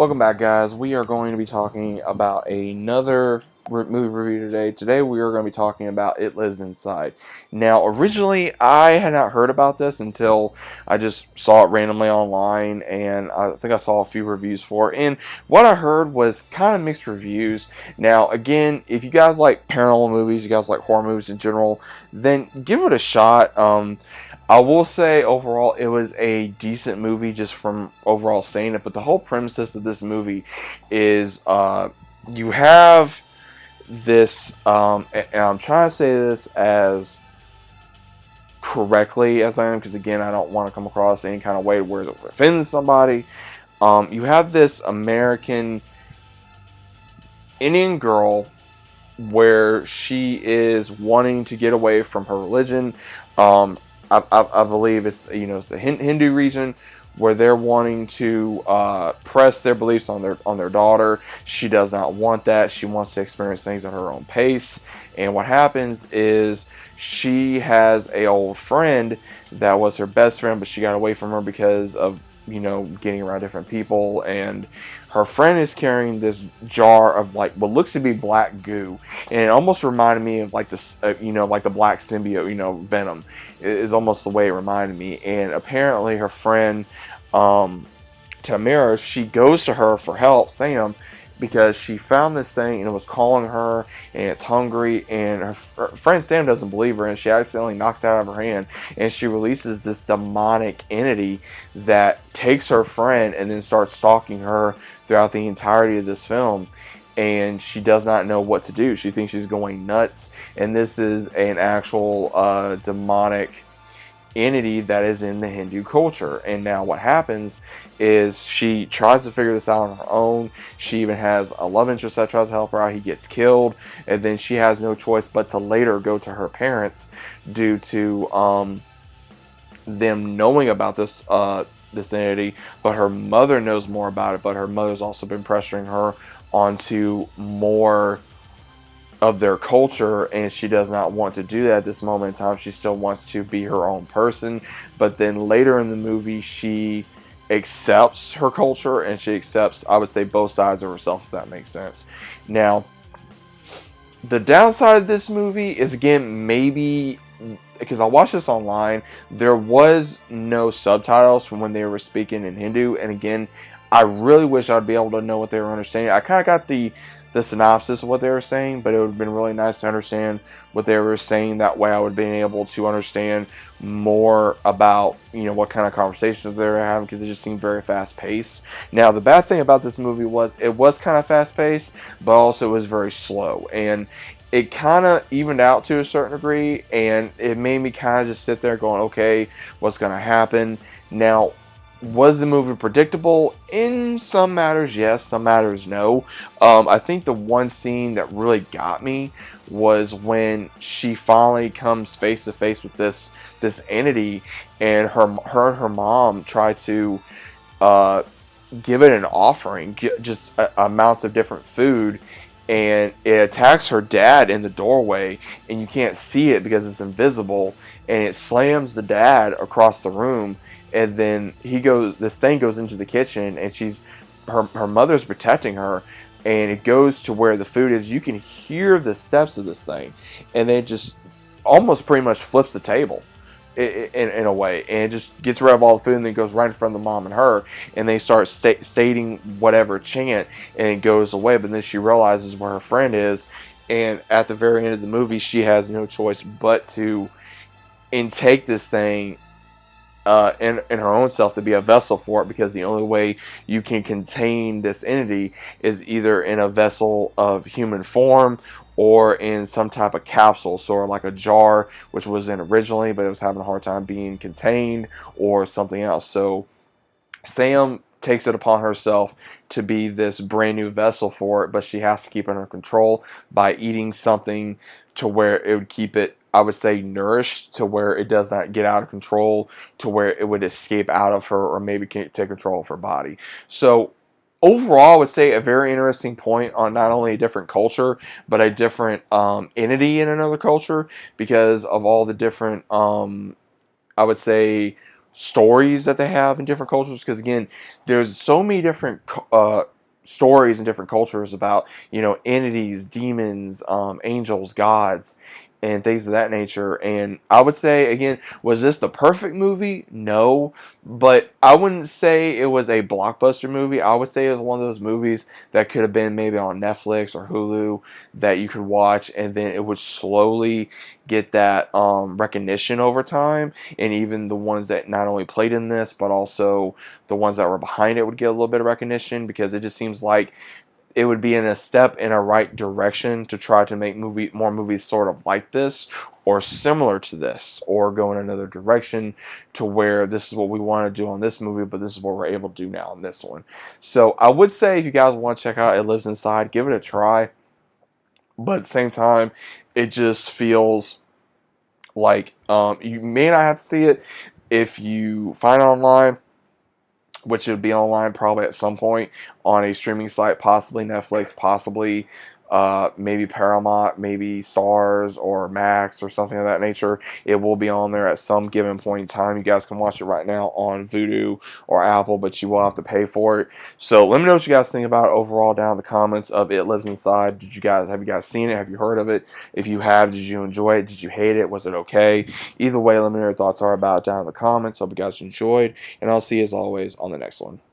Welcome back, guys. We are going to be talking about another movie review today. Today, we are going to be talking about It Lives Inside. Now, originally, I had not heard about this until I just saw it randomly online, and I think I saw a few reviews for it. And what I heard was kind of mixed reviews. Now, again, if you guys like paranormal movies, you guys like horror movies in general, then give it a shot. I will say overall it was a decent movie just from overall seeing it, but the whole premises of this movie is you have this, and I'm trying to say this as correctly as I am, because again, I don't want to come across any kind of way where it offends somebody. You have this American Indian girl where she is wanting to get away from her religion. I believe it's the Hindu region where they're wanting to press their beliefs on their daughter. She does not want that. She wants to experience things at her own pace. And what happens is she has a old friend that was her best friend, but she got away from her because of getting around different people. And her friend is carrying this jar of like what looks to be black goo, and it almost reminded me of like this, like the black symbiote, Venom. It is almost the way it reminded me. And apparently, her friend, Tamara, she goes to her for help, Sam, because she found this thing and it was calling her and it's hungry, and her friend Sam doesn't believe her, and she accidentally knocks it out of her hand, and she releases this demonic entity that takes her friend and then starts stalking her throughout the entirety of this film. And she does not know what to do. She thinks she's going nuts, and this is an actual demonic entity that is in the Hindu culture. And now what happens is she tries to figure this out on her own. She even has a love interest that tries to help her out. He gets killed, and then she has no choice but to later go to her parents due to them knowing about this entity. But her mother knows more about it, but her mother's also been pressuring her onto more of their culture, and she does not want to do that at this moment in time. She still wants to be her own person, but then later in the movie she accepts her culture, and she accepts, I would say, both sides of herself, if that makes sense. Now, the downside of this movie is, again, maybe because I watched this online, there was no subtitles from when they were speaking in Hindu, and again, I really wish I'd be able to know what they were understanding. I kind of got the synopsis of what they were saying, but it would have been really nice to understand what they were saying. That way I would have been able to understand more about, what kind of conversations they were having, because it just seemed very fast paced. Now, the bad thing about this movie was it was kind of fast paced, but also it was very slow. And it kind of evened out to a certain degree, and it made me kind of just sit there going, okay, what's going to happen? Now, was the movie predictable? In some matters, yes. Some matters, no. I think the one scene that really got me was when she finally comes face to face with this entity, and her and her mom try to give it an offering, just amounts of different food, and it attacks her dad in the doorway, and you can't see it because it's invisible, and it slams the dad across the room. And then this thing goes into the kitchen, and her mother's protecting her, and it goes to where the food is. You can hear the steps of this thing, and it just almost pretty much flips the table in a way, and it just gets rid of all the food, and then goes right in front of the mom and her, and they start stating whatever chant, and it goes away. But then she realizes where her friend is, and at the very end of the movie, she has no choice but to intake this thing in her own self, to be a vessel for it, because the only way you can contain this entity is either in a vessel of human form or in some type of capsule, sort of like a jar, which was in originally, but it was having a hard time being contained, or something else. So Sam takes it upon herself to be this brand new vessel for it, but she has to keep it under control by eating something to where it would keep it, I would say, nourished, to where it does not get out of control, to where it would escape out of her, or maybe take control of her body. So overall, I would say a very interesting point on not only a different culture, but a different entity in another culture, because of all the different, I would say, stories that they have in different cultures. Because again, there's so many different stories in different cultures about, entities, demons, angels, gods, and things of that nature. And I would say, again, was this the perfect movie? No, but I wouldn't say it was a blockbuster movie. I would say it was one of those movies that could have been maybe on Netflix or Hulu that you could watch, and then it would slowly get that recognition over time. And even the ones that not only played in this, but also the ones that were behind it would get a little bit of recognition, because it just seems like it would be in a step in a right direction to try to make more movies sort of like this or similar to this, or go in another direction to where this is what we want to do on this movie, but this is what we're able to do now on this one. So I would say, if you guys want to check out It Lives Inside, give it a try. But at the same time, it just feels like you may not have to see it. If you find it online, which would be online probably at some point on a streaming site, possibly Netflix, possibly maybe Paramount, maybe Stars or Max or something of that nature. It will be on there at some given point in time. You guys can watch it right now on Vudu or Apple, but you will have to pay for it. So let me know what you guys think about it overall down in the comments of It Lives Inside. Have you guys seen it? Have you heard of it? If you have, did you enjoy it? Did you hate it? Was it okay? Either way, let me know what your thoughts are about it down in the comments. Hope you guys enjoyed, and I'll see you as always on the next one.